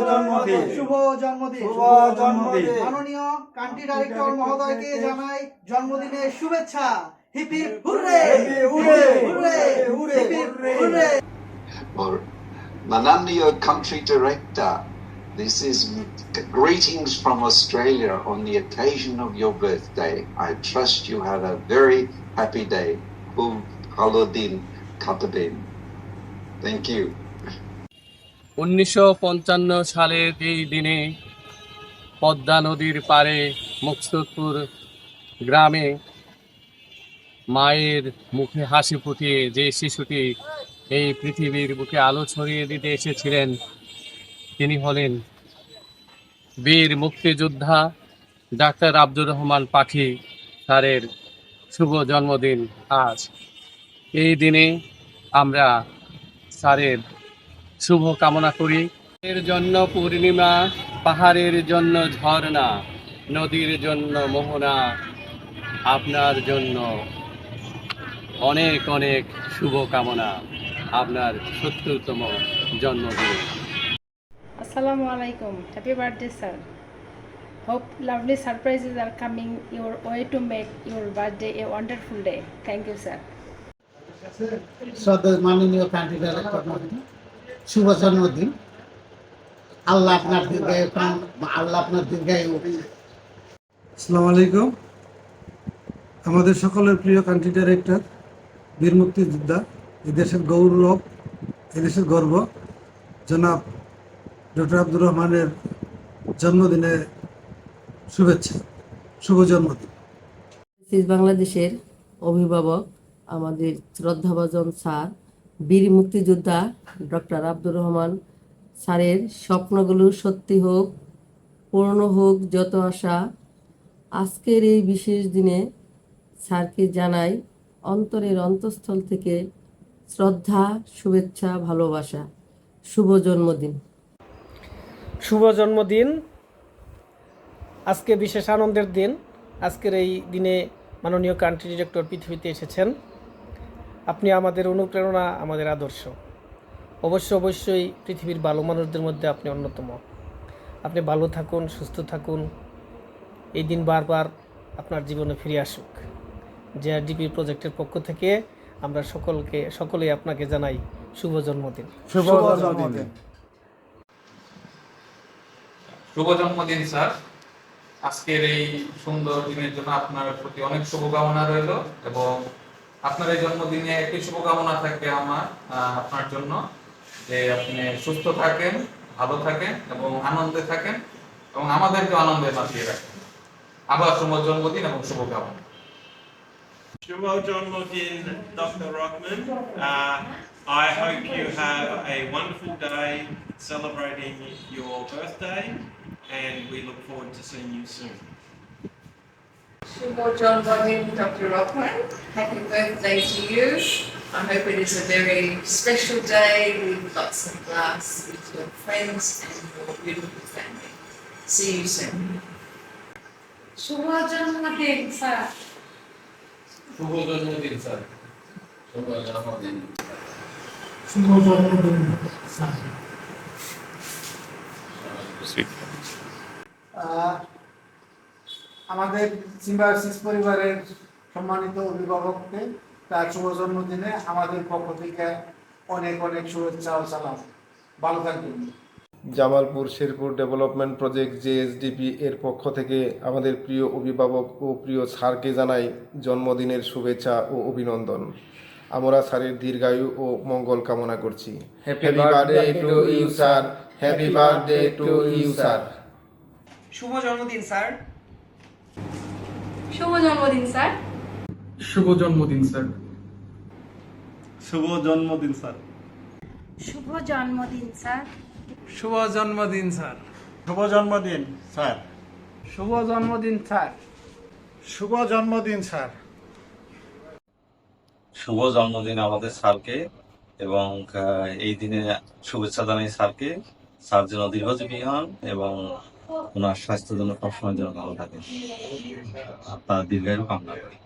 জন্মদিন। শুভ জন্মদিন। শুভ জন্মদিন। মাননীয় কান্ট্রি ডাইরেক্টর মহোদয়কে জানাই জন্মদিনের শুভেচ্ছা। Hip hip hurray, hurray, hurray, hurray, hip hip hurray. Hurray. Or Mananiya Country Director, this is greetings from Australia on the occasion of your birthday. I trust you have a very happy day. Khub bhalo din kataben. Thank you. 1955 সালের এই দিনে পদ্মা নদীর পাড়ে মুকসুদপুর গ্রামে মায়ের মুখে হাসি ফুটিয়ে যে শিশুটি এই পৃথিবীর বুকে আলো ছড়িয়ে দিতে এসেছিলেন তিনি হলেন বীর মুক্তিযোদ্ধা ডাক্তার আব্দুর রহমান পাখি স্যারের শুভ জন্মদিন আজ। এই দিনে আমরা স্যারের শুভ কামনা করি। এর জন্য পূর্ণিমা, পাহাড়ের জন্য ঝর্ণা, নদীর জন্য মোহনা, আপনার জন্য অনেক অনেক শুভকামনা আপনার ৭০তম জন্মদিনে। Assalamu alaikum. Happy birthday, sir. Hope lovely surprises are coming your way to make your birthday a wonderful day. Thank you, sir. শ্রদ্ধেয় মাননীয় কান্ট্রি ডাইরেক্টর মহোদয়, শুভ জন্মদিন। আল্লাহ আপনার দীর্ঘায়ু, আল্লাহ আপনার দীর্ঘায়ু। আসসালামু আলাইকুম। আমাদের সকলের প্রিয় কান্ট্রি ডাইরেক্টর, বীর মুক্তিযোদ্ধা, এদেশের গৌরব, এদেশের গর্ব জনাব ডক্টর আব্দুর রহমানের জন্মদিনে শুভেচ্ছা, শুভ জন্মদিন। বাংলাদেশের অভিভাবক, আমাদের শ্রদ্ধাভাজন স্যার, বীর মুক্তিযোদ্ধা ডক্টর আব্দুর রহমান স্যারের স্বপ্নগুলো সত্যি হোক, পূর্ণ হোক যত আশা। আজকের এই বিশেষ দিনে স্যারকে জানাই অন্তরের অন্তঃস্থল থেকে শ্রদ্ধা, শুভেচ্ছা, ভালোবাসা। শুভ জন্মদিন। শুভ জন্মদিন। আজকে বিশেষ আনন্দের দিন। আজকের এই দিনে মাননীয় কান্ট্রি ডিরেক্টর পৃথিবীতে এসেছেন। আপনি আমাদের অনুপ্রেরণা, আমাদের আদর্শ। অবশ্যই পৃথিবীর ভালো মানুষদের মধ্যে আপনি অন্যতম। আপনি ভালো থাকুন, সুস্থ থাকুন। এই দিন বারবার আপনার জীবনে ফিরে আসুক। জেআরডিপি প্রজেক্টের পক্ষ থেকে আমরা সকলেই আপনাকে জানাই শুভ জন্মদিন। শুভ জন্মদিন। শুভ জন্মদিন স্যার। আজকের এই সুন্দর দিনের জন্য আপনার প্রতি অনেক শুভকামনা রইল এবং আপনার এই জন্মদিনে একটি শুভকামনা থাকবে আমার আপনার জন্য, যে আপনি সুস্থ থাকেন, ভালো থাকেন এবং আনন্দে থাকেন এবং আমাদেরকে আনন্দে মাতিয়ে রাখেন। আবার শুভ জন্মদিন এবং শুভকামনা। শুভ জন্মদিন Dr. Rockman. I hope you have a wonderful day celebrating your birthday and we look forward to seeing you soon. Shubh Janmadin, Dr. Rockman. Happy birthday to you. I hope it is a very special day with lots of laughs with your friends and your beautiful family. See you soon. শুভ জন্মদিন, sir. শুভ জন্মদিন sir. শুভ জন্মদিন। শুভ জন্মদিন sir. আমাদের symbiosis পরিবারের সম্মানিত অভিভাবককে তার শুভ জন্মদিনে আমাদের পক্ষ থেকে অনেক অনেক শুভেচ্ছা ও সালাম। ভালো থাকবেন। জামালপুর শেরপুর ডেভেলপমেন্ট প্রজেক্ট জেএসডিপি এর পক্ষ থেকে আমাদের প্রিয় অভিভাবক ও প্রিয় স্যারকে জানাই জন্মদিনের শুভেচ্ছা ও অভিনন্দন। আমরা স্যারের দীর্ঘায়ু ও মঙ্গল কামনা করছি। Happy birthday to you sir. Happy birthday to you sir. শুভ জন্মদিন স্যার। শুভ জন্মদিন, স্যার। শুভ জন্মদিন স্যার। শুভ জন্মদিন স্যার। শুভ জন্মদিন, স্যার। শুভ জন্মদিন স্যার। শুভ জন্মদিন স্যার। শুভ জন্মদিন, স্যার। শুভ জন্মদিন স্যার। শুভ জন্মদিন আমাদের স্যারকে এবং এই দিনে শুভেচ্ছা জানাই স্যারকে। স্যার যেন দীর্ঘজীবী হন এবং ওনার স্বাস্থ্যের জন্য সবসময় যেন ভালো থাকে। আপনার দীর্ঘায়ু কামনা করি।